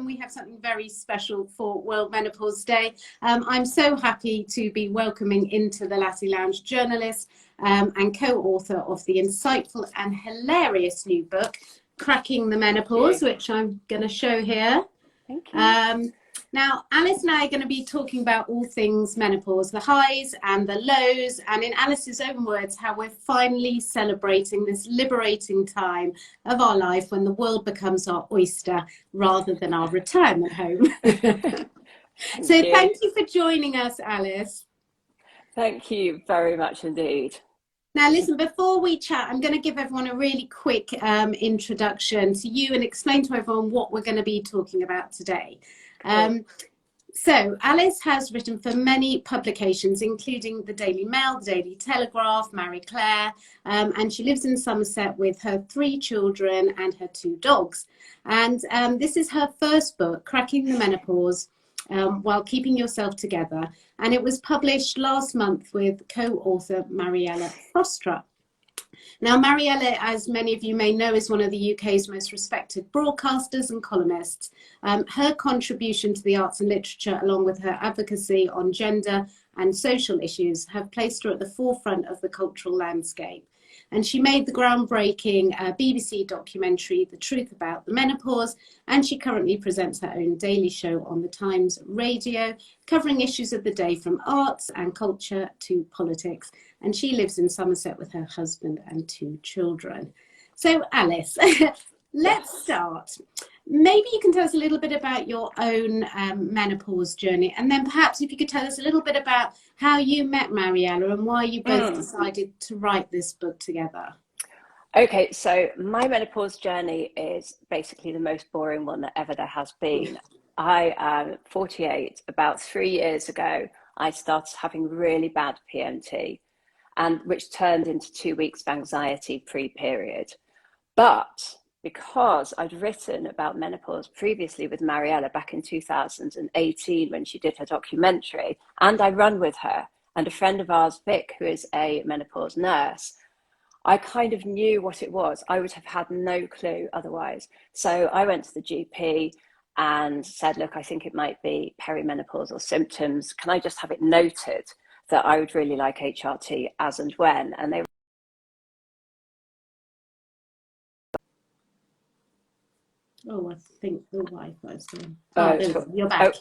and we have something very special for World Menopause Day. I'm so happy to be welcoming into the Latte Lounge journalist and co-author of the insightful and hilarious new book, Cracking the Menopause, which I'm going to show here. Thank you. Now, Alice and I are going to be talking about all things menopause, the highs and the lows, and in Alice's own words, how we're finally celebrating this liberating time of our life when the world becomes our oyster rather than our retirement home. Thank you for joining us, Alice. Thank you very much indeed. Now, listen, before we chat, I'm going to give everyone a really quick introduction to you and explain to everyone what we're going to be talking about today. So Alice has written for many publications, including the Daily Mail, the Daily Telegraph, Marie Claire, and she lives in Somerset with her 3 children and her 2 dogs. And this is her first book, Cracking the Menopause, While Keeping Yourself Together. And it was published last month with co-author Mariella Frostrup. Now, Mariella, as many of you may know, is one of the UK's most respected broadcasters and columnists. Her contribution to the arts and literature, along with her advocacy on gender and social issues, have placed her at the forefront of the cultural landscape. And she made the groundbreaking BBC documentary, The Truth About the Menopause, and she currently presents her own daily show on the Times Radio, covering issues of the day from arts and culture to politics. And she lives in Somerset with her husband and 2 children. So, Alice, let's start. Maybe you can tell us a little bit about your own menopause journey, and then perhaps if you could tell us a little bit about how you met Mariella and why you both decided to write this book together. Okay, so my menopause journey is basically the most boring one that ever there has been. I am 48. About 3 years ago, I started having really bad PMT, and which turned into 2 weeks of anxiety pre-period. But because I'd written about menopause previously with Mariella back in 2018 when she did her documentary, and I run with her, and a friend of ours, Vic, who is a menopause nurse, I kind of knew what it was. I would have had no clue otherwise. So I went to the GP and said, look, I think it might be perimenopausal symptoms. Can I just have it noted that I would really like HRT as and when? And they Oh, I think the Wi-Fi's gone. Oh, you're back.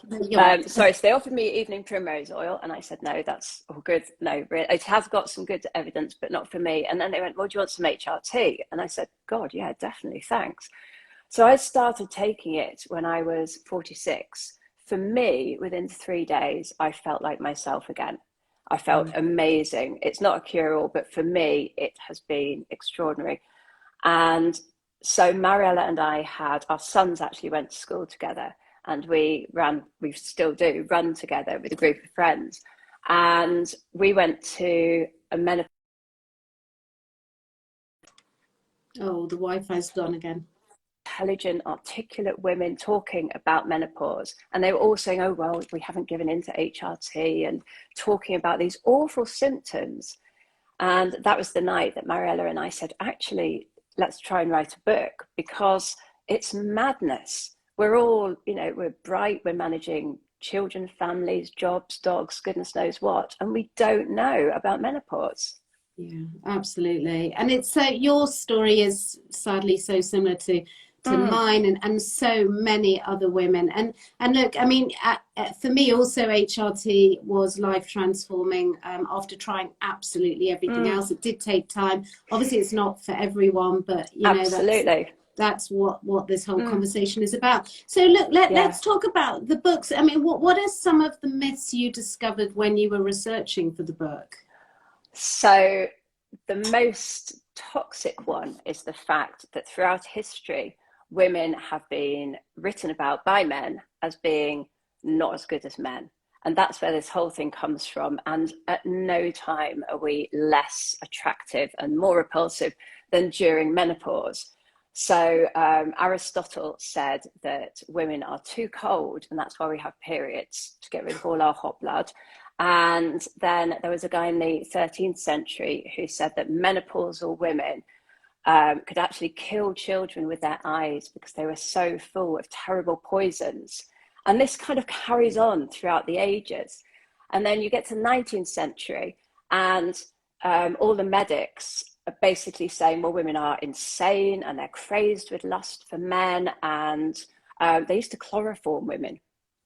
Sorry, so they offered me evening primrose oil, and I said, no, that's all good. No, it has got some good evidence, but not for me. And then they went, well, do you want some HRT? And I said, God, yeah, definitely, thanks. So I started taking it when I was 46. For me, within 3 days, I felt like myself again. I felt amazing. It's not a cure-all, but for me, it has been extraordinary. And so Mariella and I had, our sons actually went to school together, and we still do, run together with a group of friends. And we went to a menopause. Oh, the Wi-Fi's gone again. Intelligent, articulate women talking about menopause. And they were all saying, oh, well, we haven't given in to HRT, and talking about these awful symptoms. And that was the night that Mariella and I said, actually, let's try and write a book, because it's madness. We're all, we're bright, we're managing children, families, jobs, dogs, goodness knows what, and we don't know about menopause. Yeah, absolutely. And it's your story is sadly so similar to mine and so many other women. And look, I mean, for me also HRT was life transforming after trying absolutely everything else. It did take time. Obviously it's not for everyone, but absolutely. That's what this whole conversation is about. So look, let's talk about the books. I mean, what are some of the myths you discovered when you were researching for the book? So the most toxic one is the fact that throughout history, women have been written about by men as being not as good as men. And that's where this whole thing comes from. And at no time are we less attractive and more repulsive than during menopause. So Aristotle said that women are too cold, and that's why we have periods, to get rid of all our hot blood. And then there was a guy in the 13th century who said that menopausal women could actually kill children with their eyes because they were so full of terrible poisons. And this kind of carries on throughout the ages. And then you get to the 19th century, and all the medics are basically saying, well, women are insane and they're crazed with lust for men. And they used to chloroform women.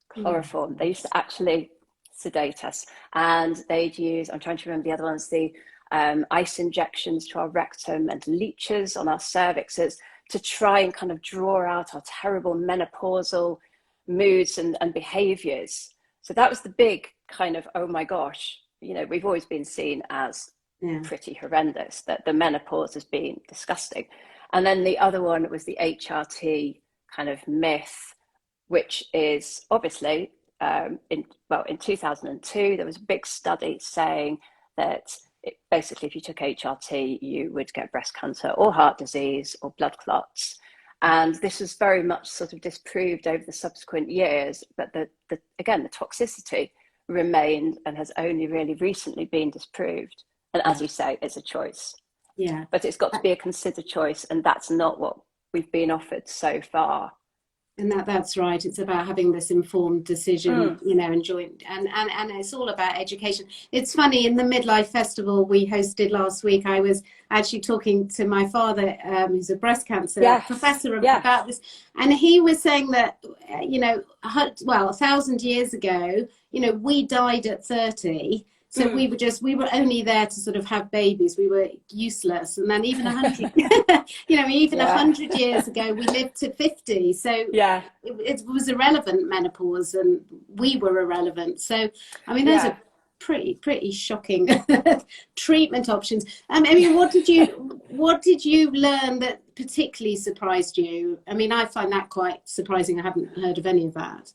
Chloroform. They used to actually sedate us. And they'd use, I'm trying to remember the other ones, the ice injections to our rectum and leeches on our cervixes to try and kind of draw out our terrible menopausal moods and behaviors. So that was the big kind of, oh my gosh, you know, we've always been seen as pretty horrendous, that the menopause has been disgusting. And then the other one was the HRT kind of myth, which is obviously in 2002 there was a big study saying that basically if you took HRT you would get breast cancer or heart disease or blood clots. And this was very much sort of disproved over the subsequent years, but the toxicity remained and has only really recently been disproved. And as you say, it's a choice. Yeah. But it's got to be a considered choice, and that's not what we've been offered so far. And that's right. It's about having this informed decision, you know, and it's all about education. It's funny, in the Midlife Festival we hosted last week, I was actually talking to my father, who's a breast cancer professor, about this. And he was saying that, you know, 1,000 years ago, you know, we died at 30. So we were only there to sort of have babies. We were useless. And then even 100, you know, even 100 years ago, we lived to 50. So it was irrelevant, menopause, and we were irrelevant. So, I mean, those are pretty shocking treatment options. I mean, what did you learn that particularly surprised you? I mean, I find that quite surprising. I haven't heard of any of that.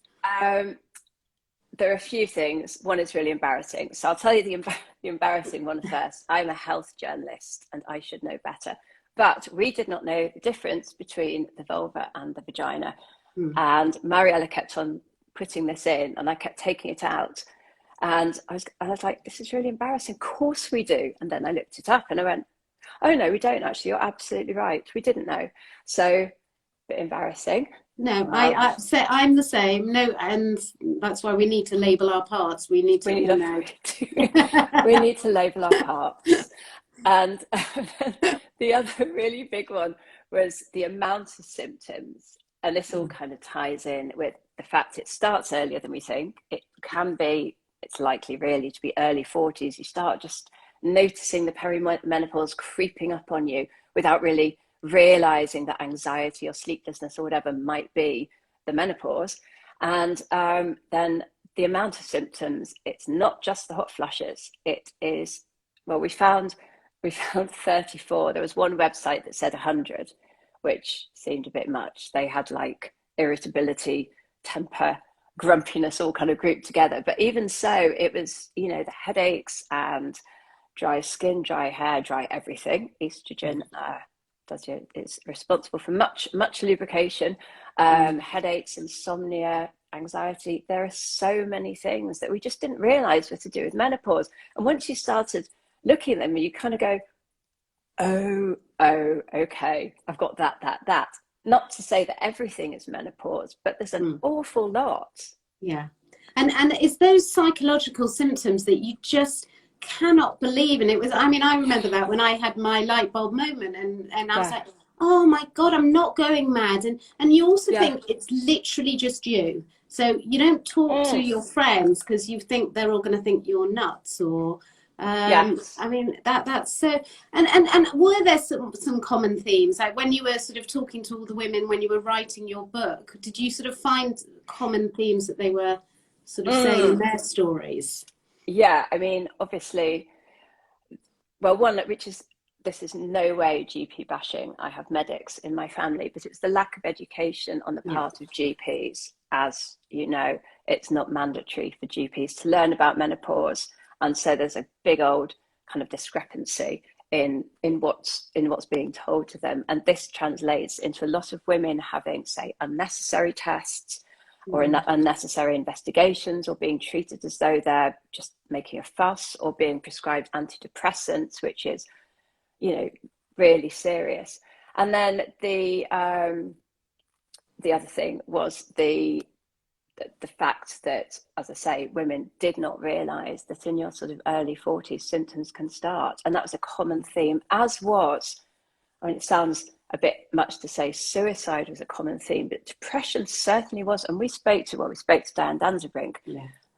There are a few things. One is really embarrassing. So I'll tell you the embarrassing one first. I'm a health journalist and I should know better. But we did not know the difference between the vulva and the vagina. And Mariella kept on putting this in and I kept taking it out. And I was like, this is really embarrassing. Of course we do. And then I looked it up and I went, oh no, we don't actually. You're absolutely right. We didn't know. So a bit embarrassing. No, I say I'm the same. No, and that's why we need to label our parts. We need to know. We need to label our parts. And the other really big one was the amount of symptoms. And this all kind of ties in with the fact it starts earlier than we think. It's likely really to be early 40s. You start just noticing the perimenopause creeping up on you without really realizing that anxiety or sleeplessness or whatever might be the menopause. And then the amount of symptoms, it's not just the hot flushes. It is, well, we found 34. There was one website that said 100, which seemed a bit much. They had like irritability, temper, grumpiness all kind of grouped together. But even so, it was, you know, the headaches and dry skin, dry hair, dry everything. Estrogen is responsible for much lubrication, headaches, insomnia, anxiety. There are so many things that we just didn't realize were to do with menopause. And once you started looking at them, you kind of go, oh, okay, I've got that. Not to say that everything is menopause, but there's an awful lot. Yeah. And it's those psychological symptoms that you just cannot believe. And it was, I mean, I remember that when I had my light bulb moment and I was like, oh my God, I'm not going mad. And you also think it's literally just you. So you don't talk to your friends because you think they're all going to think you're nuts or, I mean, that's so, and were there some common themes? Like when you were sort of talking to all the women, when you were writing your book, did you sort of find common themes that they were sort of saying in their stories? Yeah, I mean, obviously, well, one which is, this is no way GP bashing. I have medics in my family, but it's the lack of education on the part of GPs. As you know, it's not mandatory for GPs to learn about menopause. And so there's a big old kind of discrepancy in what's being told to them. And this translates into a lot of women having, say, unnecessary tests or unnecessary investigations, or being treated as though they're just making a fuss, or being prescribed antidepressants, which is, you know, really serious. And then the other thing was the fact that, as I say, women did not realise that in your sort of early 40s symptoms can start, and that was a common theme, as was, I mean, it sounds a bit much to say suicide was a common theme, but depression certainly was. And we spoke to Diane Danzebrink,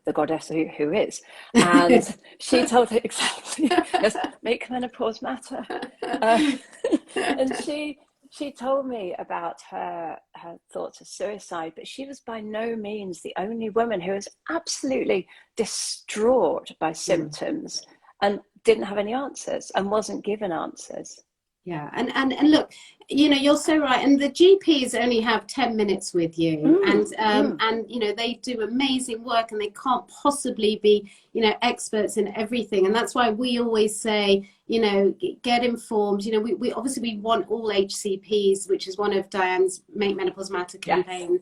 the goddess who is, and she told her exactly, yes, make menopause matter. And she told me about her thoughts of suicide, but she was by no means the only woman who was absolutely distraught by symptoms and didn't have any answers and wasn't given answers. Yeah, and look, you know, you're so right. And the GPs only have 10 minutes with you, and you know, they do amazing work, and they can't possibly be, you know, experts in everything. And that's why we always say, you know, get informed. You know, we obviously we want all HCPs, which is one of Diane's Make Menopause Matter campaign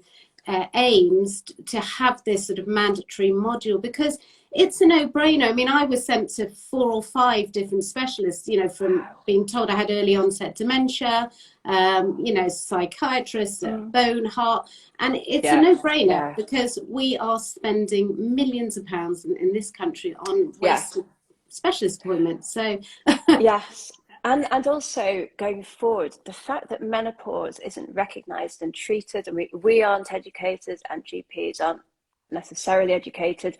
aims, to have this sort of mandatory module, because it's a no-brainer. I mean, I was sent to 4 or 5 different specialists, you know, from being told I had early onset dementia, you know, psychiatrists, bone, heart, and it's a no-brainer because we are spending millions of pounds in this country on wasted specialist appointments. So yes. And also going forward, the fact that menopause isn't recognised and treated, and we aren't educated and GPs aren't necessarily educated,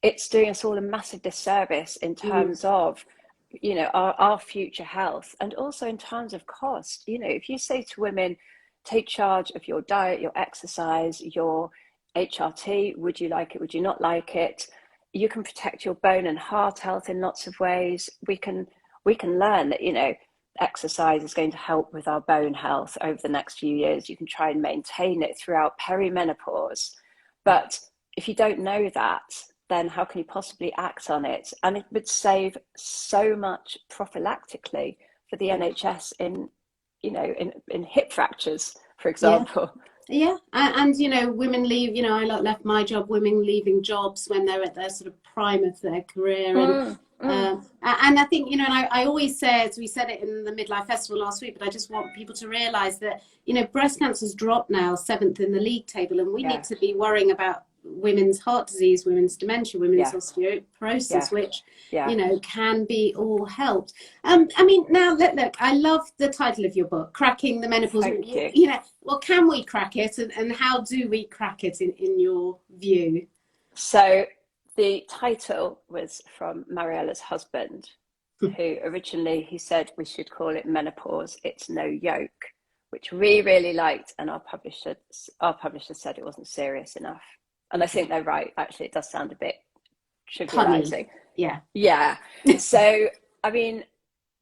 it's doing us all a massive disservice in terms of, you know, our future health, and also in terms of cost. You know, if you say to women, take charge of your diet, your exercise, your HRT, would you like it, would you not like it? You can protect your bone and heart health in lots of ways. We can learn that, you know, exercise is going to help with our bone health over the next few years. You can try and maintain it throughout perimenopause. But if you don't know that, then how can you possibly act on it? And it would save so much prophylactically for the NHS in, you know, in hip fractures, for example. Yeah, and you know, women leave, you know, I left my job, women leaving jobs when they're at their sort of prime of their career. And I think, you know, and I always say, as we said it in the Midlife Festival last week, but I just want people to realise that, you know, breast cancer's dropped now 7th in the league table, and we need to be worrying about women's heart disease, women's dementia, women's osteoporosis, which you know, can be all helped. I mean, now look, I love the title of your book, Cracking the Menopause. Thank you. You know, well, can we crack it, and how do we crack it in your view? So the title was from Mariella's husband, who originally, he said we should call it Menopause, It's No Yoke, which we really liked, and our publisher said it wasn't serious enough. And I think they're right. Actually, it does sound a bit trivializing. Yeah. So, I mean,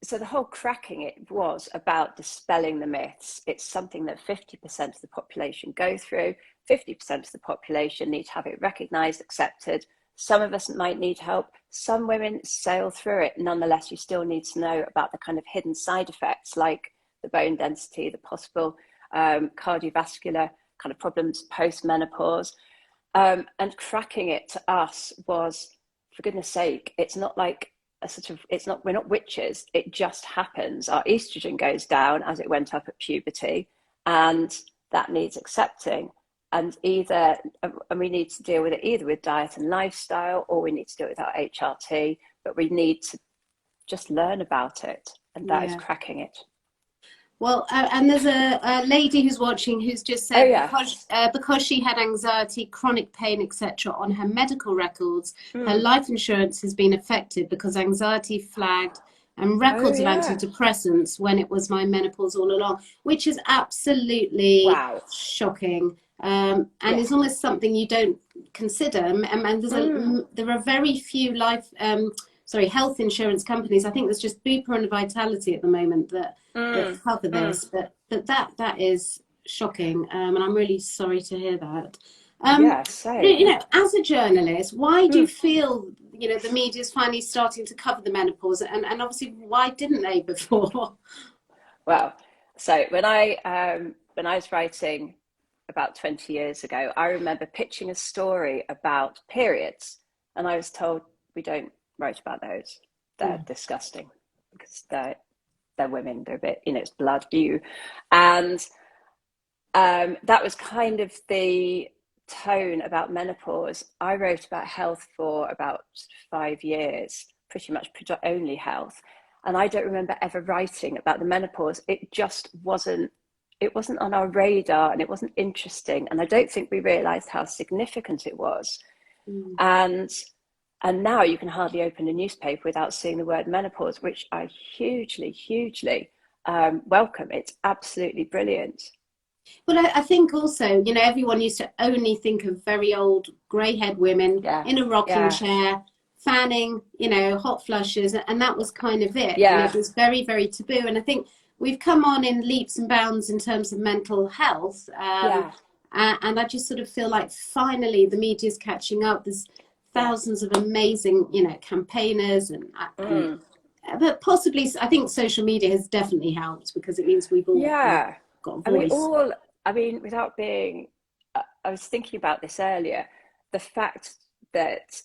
so the whole cracking it was about dispelling the myths. It's something that 50% of the population go through. 50% of the population need to have it recognized, accepted. Some of us might need help. Some women sail through it. Nonetheless, you still need to know about the kind of hidden side effects, like the bone density, the possible cardiovascular kind of problems post-menopause. And cracking it to us was, for goodness sake, it's not like a sort of, it's not, we're not witches. It just happens. Our estrogen goes down as it went up at puberty, and that needs accepting. And we need to deal with it either with diet and lifestyle, or we need to do it with our HRT, but we need to just learn about it. And that is cracking it. Well, and there's a lady who's watching who's just said because she had anxiety, chronic pain, etc. on her medical records, her life insurance has been affected because anxiety flagged and records of antidepressants when it was my menopause all along, which is absolutely shocking. And it's almost something you don't consider. And there's there are very few health insurance companies. I think there's just Bupa and Vitality at the moment that cover this, but that is shocking, and I'm really sorry to hear that. You know, as a journalist, why do you feel, you know, the media is finally starting to cover the menopause, and obviously why didn't they before? Well, so when I was writing about 20 years ago, I remember pitching a story about periods, and I was told, we don't write about those. They're disgusting because they're women, they're a bit, you know, it's blood, you. And that was kind of the tone about menopause. I wrote about health for about 5 years, pretty much only health. And I don't remember ever writing about the menopause. It just wasn't, it wasn't on our radar, and it wasn't interesting. And I don't think we realized how significant it was. And now you can hardly open a newspaper without seeing the word menopause, which I hugely welcome. It's absolutely brilliant. Well, I think also, you know, everyone used to only think of very old grey-haired women in a rocking chair, fanning, you know, hot flushes, and that was kind of it. Yeah. And it was very, very taboo. And I think we've come on in leaps and bounds in terms of mental health. And I just sort of feel like finally the media's catching up. There's thousands of amazing, you know, campaigners and but possibly, I think social media has definitely helped, because it means we've all got a voice. I mean, without being, I was thinking about this earlier, the fact that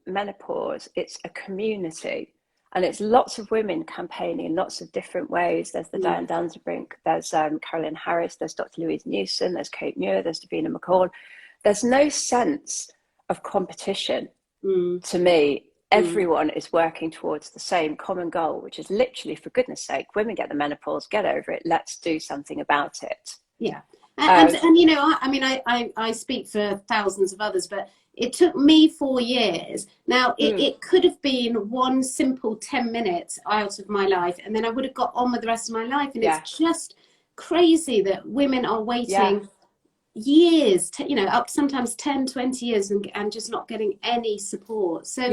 menopause, it's a community, and it's lots of women campaigning in lots of different ways. There's the Diane Danzebrink, there's Carolyn Harris, there's Dr. Louise Newson, there's Kate Muir, there's Davina McCall. There's no sense of competition to me. Everyone is working towards the same common goal, which is literally, for goodness sake, women get the menopause, get over it, let's do something about it. Yeah. And you know, I mean, I speak for thousands of others, but it took me 4 years. Now, it could have been one simple 10 minutes out of my life, and then I would have got on with the rest of my life. And it's just crazy that women are waiting years, you know, up sometimes 10, 20 years and just not getting any support. So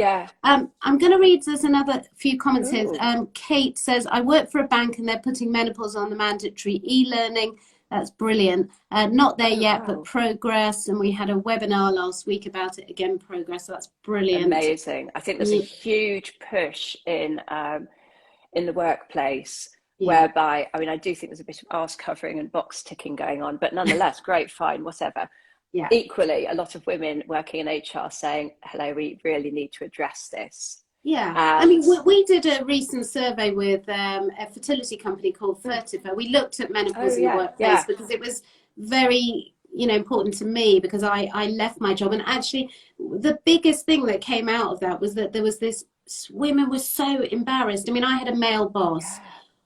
I'm going to read, there's another few comments here. Kate says, I work for a bank and they're putting menopause on the mandatory e-learning. That's brilliant. Not there yet, but progress. And we had a webinar last week about it, again, progress. So that's brilliant. Amazing. I think there's a huge push in the workplace, whereby, I mean, I do think there's a bit of arse covering and box ticking going on, but nonetheless, great, fine, whatever. Equally, a lot of women working in HR saying, hello, we really need to address this. I mean, we did a recent survey with a fertility company called Fertiva. We looked at menopause in the workplace because it was very, you know, important to me, because I left my job. And actually, the biggest thing that came out of that was that there was this, women were so embarrassed. I mean, I had a male boss.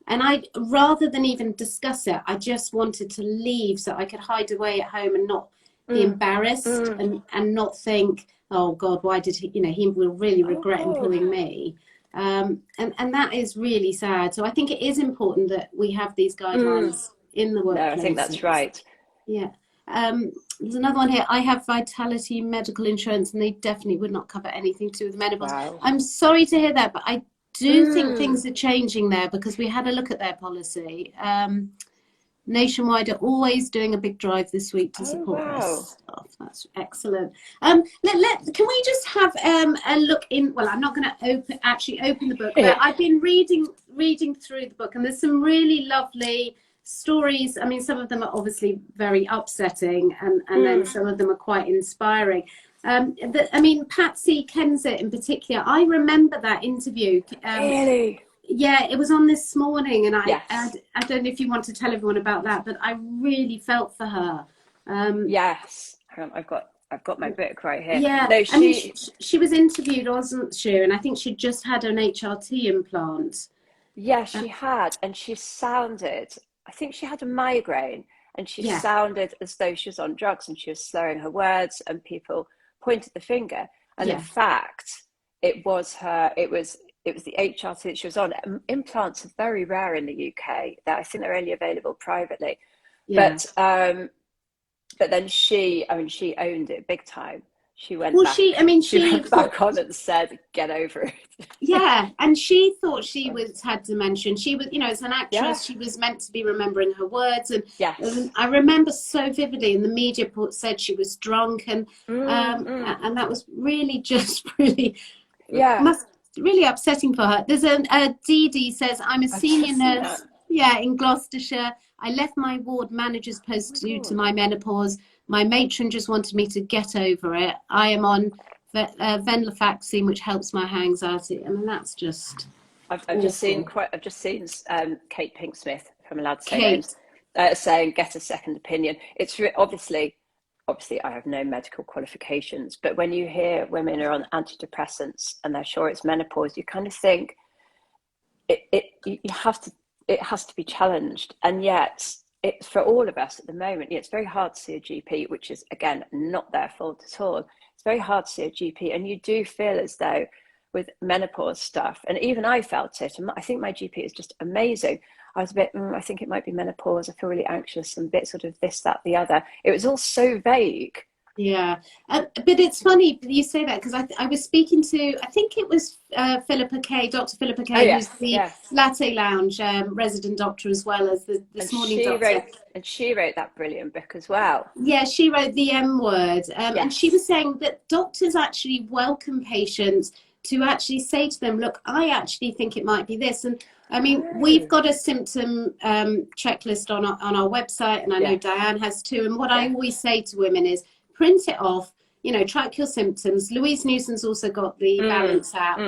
And I, rather than even discuss it, I just wanted to leave so I could hide away at home and not be embarrassed and not think, oh God, why did he, you know, he will really regret employing me. And that is really sad. So I think it is important that we have these guidelines in the workplace. No, I think that's right. Yeah. There's another one here. I have Vitality medical insurance and they definitely would not cover anything to do with menopause. Wow. I'm sorry to hear that, but I do think things are changing there, because we had a look at their policy. Nationwide are always doing a big drive this week to support their staff. That's excellent. Can we just have a look in? Well, I'm not going to open the book, but I've been reading through the book, and there's some really lovely stories. I mean, some of them are obviously very upsetting, and then some of them are quite inspiring. I mean, Patsy Kensit in particular, I remember that interview. Really? Yeah, it was on This Morning, and I don't know if you want to tell everyone about that, but I really felt for her. Yes, I've got my book right here. Yeah, no, I mean, she was interviewed, wasn't she? And I think she just had an HRT implant. Yeah, she had, and she sounded, I think she had a migraine, and she sounded as though she was on drugs, and she was slurring her words, and people pointed the finger. And in fact, it was the HRT that she was on. Implants are very rare in the UK. That I think they're only available privately. But then she owned it big time. She went back. She went back on and said, "Get over it." Yeah, and she thought she had dementia. She was, you know, as an actress, she was meant to be remembering her words. And I remember so vividly, and the media said she was drunk, and that was really just really really upsetting for her. There's a Dee Dee says, I'm a senior nurse in Gloucestershire. I left my ward manager's post due to my menopause. My matron just wanted me to get over it. I am on venlafaxine, which helps my anxiety. I mean, that's just I've just seen awful. Kate Pinksmith from Latte Lounge Kate, saying get a second opinion. It's obviously I have no medical qualifications, but when you hear women are on antidepressants and they're sure it's menopause, you kind of think it has to be challenged. And yet it's for all of us at the moment, it's very hard to see a GP, which is again not their fault at all. It's very hard to see a GP, and you do feel as though with menopause stuff, and even I felt it, and I think my GP is just amazing. I was a bit, I think it might be menopause. I feel really anxious and a bit sort of this, that, the other. It was all so vague. yeah. But it's funny you say that, because I was speaking to, I think it was Philippa Kay, Dr. Philippa Kay, Oh who's the Latte Lounge resident doctor, as well as the This Morning doctor. She wrote that brilliant book as well. Yeah, she wrote The M Word. And she Yes. was saying that doctors actually welcome patients to actually say to them, look, I actually think it might be this. And I mean, we've got a symptom checklist on our website, and I know Diane has too. And what I always say to women is print it off, you know, track your symptoms. Louise Newson's also got the Balance app.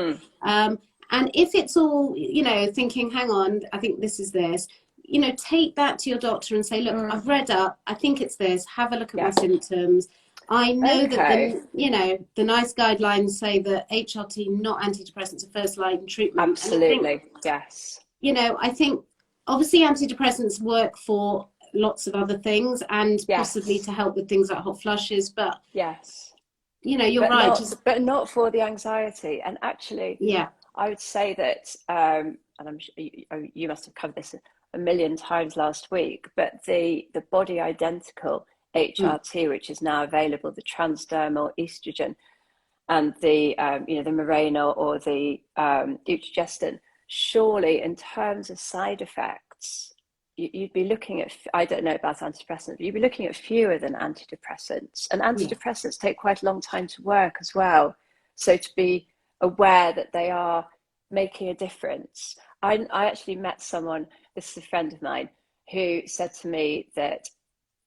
And if it's all, you know, thinking, hang on, I think this is this, you know, take that to your doctor and say, look, I've read up, I think it's this, have a look at my symptoms. I know that the, you know, the NICE guidelines say that HRT, not antidepressants, are first line treatment. Absolutely. Think, yes. You know, I think obviously antidepressants work for lots of other things, and possibly to help with things like hot flushes, but you know, you're right. But not for the anxiety. And actually, I would say that, and I'm sure you must have covered this a million times last week, but the body identical HRT, which is now available, the transdermal estrogen, and the you know, the Mirena or the Utrogestin, surely in terms of side effects, you'd be looking at, I don't know about antidepressants, but you'd be looking at fewer than antidepressants. And antidepressants take quite a long time to work as well. So to be aware that they are making a difference. I actually met someone, this is a friend of mine, who said to me that,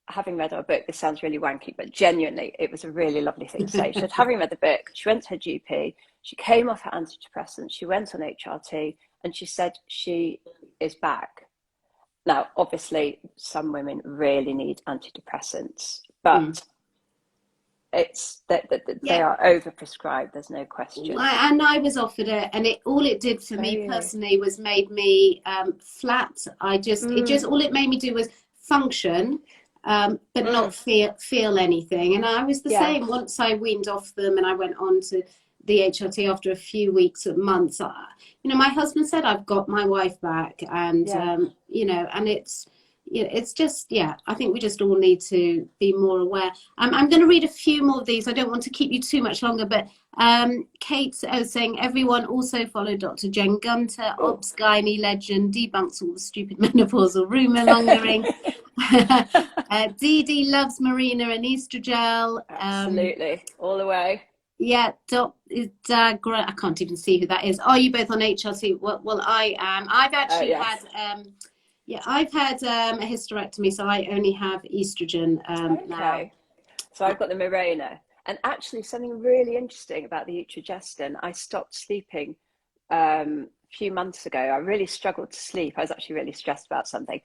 having read our book, this sounds really wanky, but genuinely, it was a really lovely thing to say. She said, having read the book, she went to her GP, she came off her antidepressants, she went on HRT, and she said she is back. Now, obviously, some women really need antidepressants, but it's that they are overprescribed. There's no question. And I was offered it, and all it did for me personally was made me flat. All it made me do was function, but not feel anything. And I was the same once I weaned off them, and I went on to the HRT after a few weeks or months. You know, my husband said, I've got my wife back, and you know, and it's just, I think we just all need to be more aware. I'm going to read a few more of these. I don't want to keep you too much longer, but Kate was saying, everyone also follow Dr. Jen Gunter, obs gynae legend, debunks all the stupid menopausal rumour mongering. Dee loves Marina and Estrogel. Absolutely, all the way. Yeah, I can't even see who that is. Are you both on HRT? Well, I am. I've actually had I've had a hysterectomy, so I only have estrogen now. So I've got the Mirena. And actually, something really interesting about the Utrogestin, I stopped sleeping a few months ago. I really struggled to sleep. I was actually really stressed about something.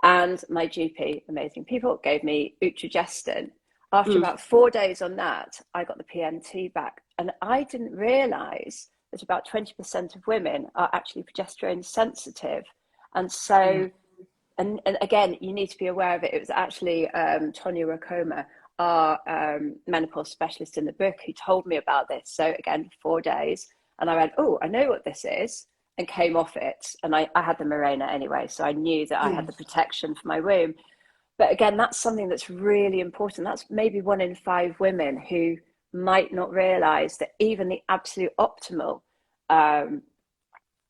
And my GP, amazing people, gave me Utrogestin. After about 4 days on that, I got the PMT back. And I didn't realise that about 20% of women are actually progesterone sensitive. And so, and again, you need to be aware of it. It was actually Tonya Rakoma, our menopause specialist in the book, who told me about this. So again, 4 days. And I went, oh, I know what this is, and came off it. And I had the Mirena anyway, so I knew that I had the protection for my womb. But again, that's something that's really important. That's maybe 1 in 5 women who might not realise that even the absolute optimal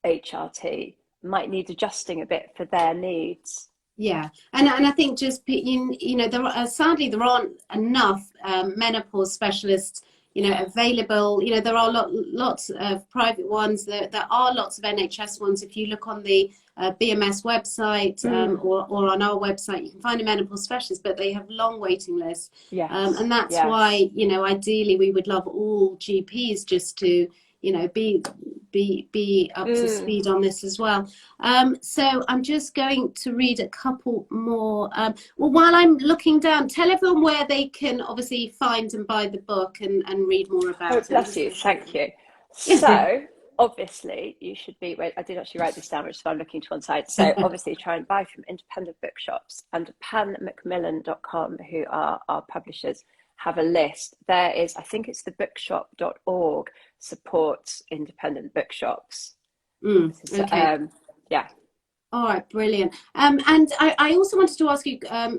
HRT might need adjusting a bit for their needs. Yeah, and I think just, you know, sadly there aren't enough menopause specialists, you know, available. You know, there are lots of private ones. There are lots of NHS ones. If you look on the BMS website or on our website, you can find a menopause specialist, but they have long waiting lists. And that's why, you know, ideally we would love all GPs just to, you know, be be up to speed on this as well. So I'm just going to read a couple more. Well, while I'm looking down, tell everyone where they can obviously find and buy the book and read more about it. Oh, bless you. Thank you. So obviously you should be, wait, I did actually write this down, which is why I'm looking to one side. So obviously try and buy from independent bookshops, and panmacmillan.com, who are our publishers, have a list. There is, I think it's the bookshop.org supports independent bookshops. Okay. Yeah. All right, brilliant. And I also wanted to ask you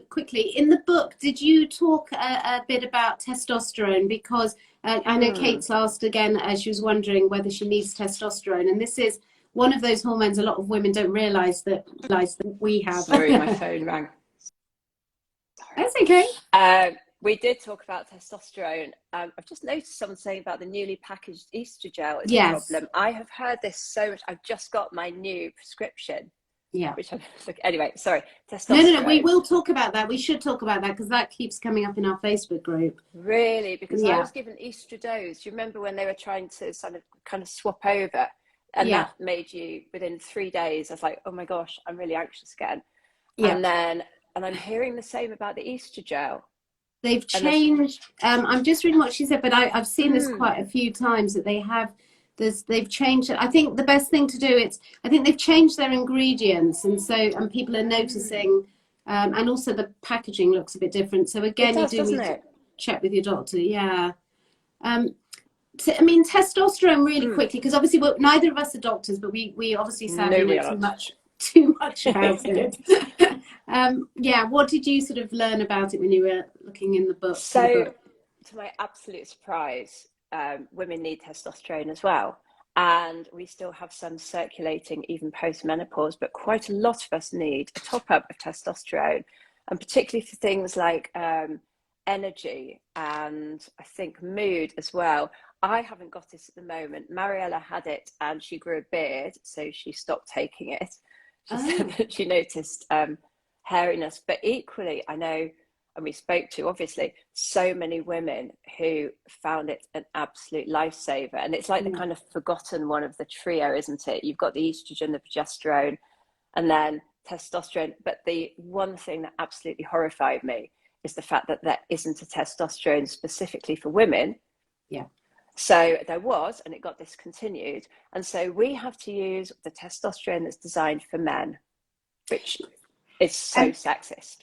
quickly, in the book, did you talk a bit about testosterone? Because I know Kate's asked again, she was wondering whether she needs testosterone. And this is one of those hormones a lot of women don't realise that we have. Sorry, my phone rang. Sorry. That's okay. We did talk about testosterone. I've just noticed someone saying about the newly packaged estrogel is a problem. I have heard this so much. I've just got my new prescription. Yeah. Which I'm anyway, sorry. Testosterone. No. We will talk about that. We should talk about that because that keeps coming up in our Facebook group. Really? Because I was given estradiol. Do you remember when they were trying to kind of swap over? And that made you, within 3 days, I was like, oh my gosh, I'm really anxious again. Yeah. And I'm hearing the same about the estradiol. They've changed. I'm just reading what she said, but I've seen this quite a few times that they've changed it. I think the best thing to do I think they've changed their ingredients, and people are noticing, and also the packaging looks a bit different. So again, you do need to check with your doctor. Yeah. I mean, testosterone really quickly, because obviously neither of us are doctors, but we obviously sadly know too much about it. What did you sort of learn about it when you were looking in the book? So, to my absolute surprise, women need testosterone as well, and we still have some circulating even post-menopause, but quite a lot of us need a top-up of testosterone, and particularly for things like energy and I think mood as well. I haven't got this at the moment. Mariella had it and she grew a beard, so she stopped taking it. She said that she noticed hairiness, but equally I know, and we spoke to obviously so many women who found it an absolute lifesaver. And it's like the kind of forgotten one of the trio, isn't it? You've got the estrogen, the progesterone, and then testosterone. But the one thing that absolutely horrified me is the fact that there isn't a testosterone specifically for women. Yeah. So there was, and it got discontinued. And so we have to use the testosterone that's designed for men, which is so sexist.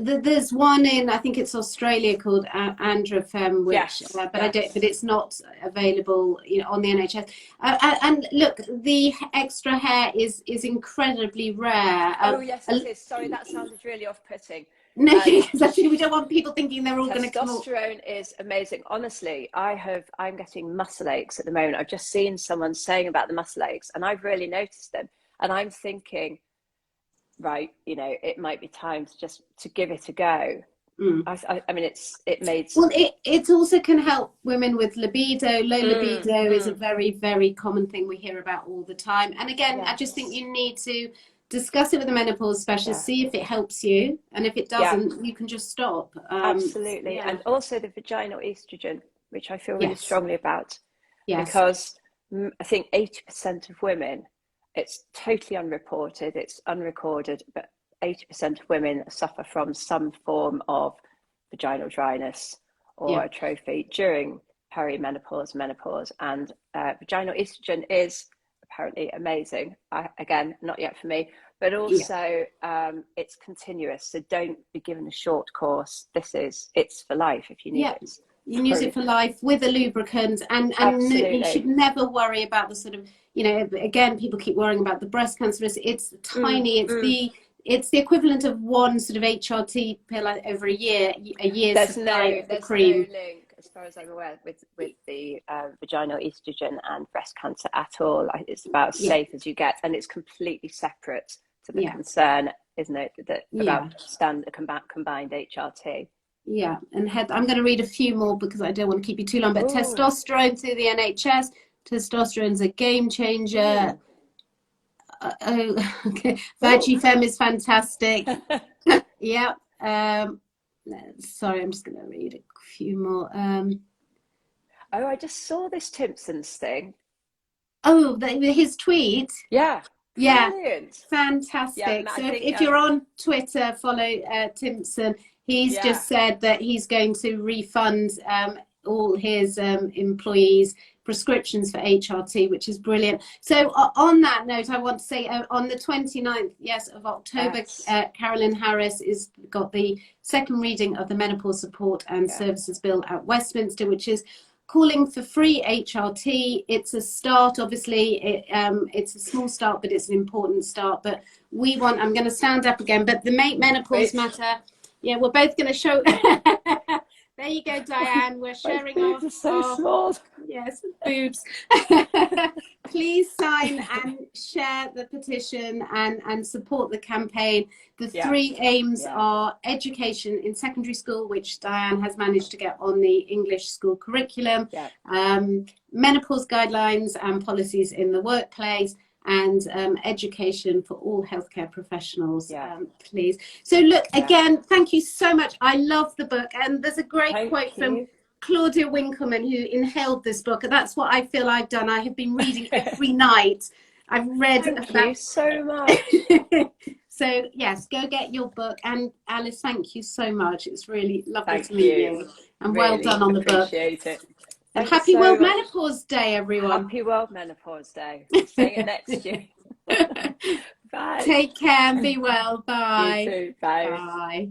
There's one in, I think it's Australia, called Androfem, which, but it's not available, on the NHS. And look, the extra hair is incredibly rare. Oh yes, it is. Sorry, that sounded really off-putting. No, because actually we don't want people thinking they're all going to come. Testosterone is amazing. Honestly, I'm getting muscle aches at the moment. I've just seen someone saying about the muscle aches, and I've really noticed them. And I'm thinking, right, it might be time to give it a go. I mean, it also can help women with libido. Low libido is a very, very common thing we hear about all the time. And again, I just think you need to discuss it with a menopause specialist, see if it helps you, and if it doesn't, you can just stop. Absolutely. And also the vaginal estrogen, which I feel really strongly about, because I think 80% of women, it's totally unreported, it's unrecorded, but 80% of women suffer from some form of vaginal dryness or atrophy during perimenopause, menopause, and vaginal estrogen is apparently amazing. Again, not yet for me, but also it's continuous, so don't be given a short course. It's for life if you need it. You can use it for life with a lubricant, and you should never worry about the sort of, again, people keep worrying about the breast cancer risk. It's tiny. It's the equivalent of one sort of HRT pill over a year. There's no link, as far as I'm aware, with the vaginal estrogen and breast cancer at all. It's about as safe as you get, and it's completely separate to the concern, isn't it, about standard combined HRT. Yeah, and I'm going to read a few more because I don't want to keep you too long. But testosterone through the NHS, testosterone's a game changer. Vagifem is fantastic. Yeah. Sorry, I'm just going to read a few more. I just saw this Timpson's thing. Oh, his tweet. Yeah, Yeah, brilliant. Yeah, and fantastic. I So think if you're on Twitter, follow Timpson. He's yeah, just said that he's going to refund all his employees' prescriptions for HRT, which is brilliant. So on that note, I want to say on the 29th, yes, of October, yes, Carolyn Harris is got the second reading of the Menopause Support and yeah, Services Bill at Westminster, which is calling for free HRT. It's a start, obviously. It's a small start, but it's an important start. But we want, I'm going to stand up again, but the Make Menopause wait, Matter. Yeah, we're both going to show. There you go, Diane. We're my sharing boobs are so our small. yes, boobs. Please sign and share the petition and support the campaign. The Yeah, three aims yeah, are education in secondary school, which Diane has managed to get on the English school curriculum, yeah, menopause guidelines and policies in the workplace, and education for all healthcare professionals, yeah, please. So look, yeah. again, thank you so much. I love the book, and there's a great Thank quote from you. Claudia Winkleman, who inhaled this book. That's what I feel I've done. I have been reading every night. I've read Thank you about. so much. So yes, go get your book. And Alice, thank you so much. It's really lovely to Thank meet you. you. And well Really done on the book. appreciate it. And Thanks happy so World much. Menopause Day, everyone. Happy World Menopause Day. I'm saying it next year. Bye. Take care and be well. You Bye. too. Bye. Bye.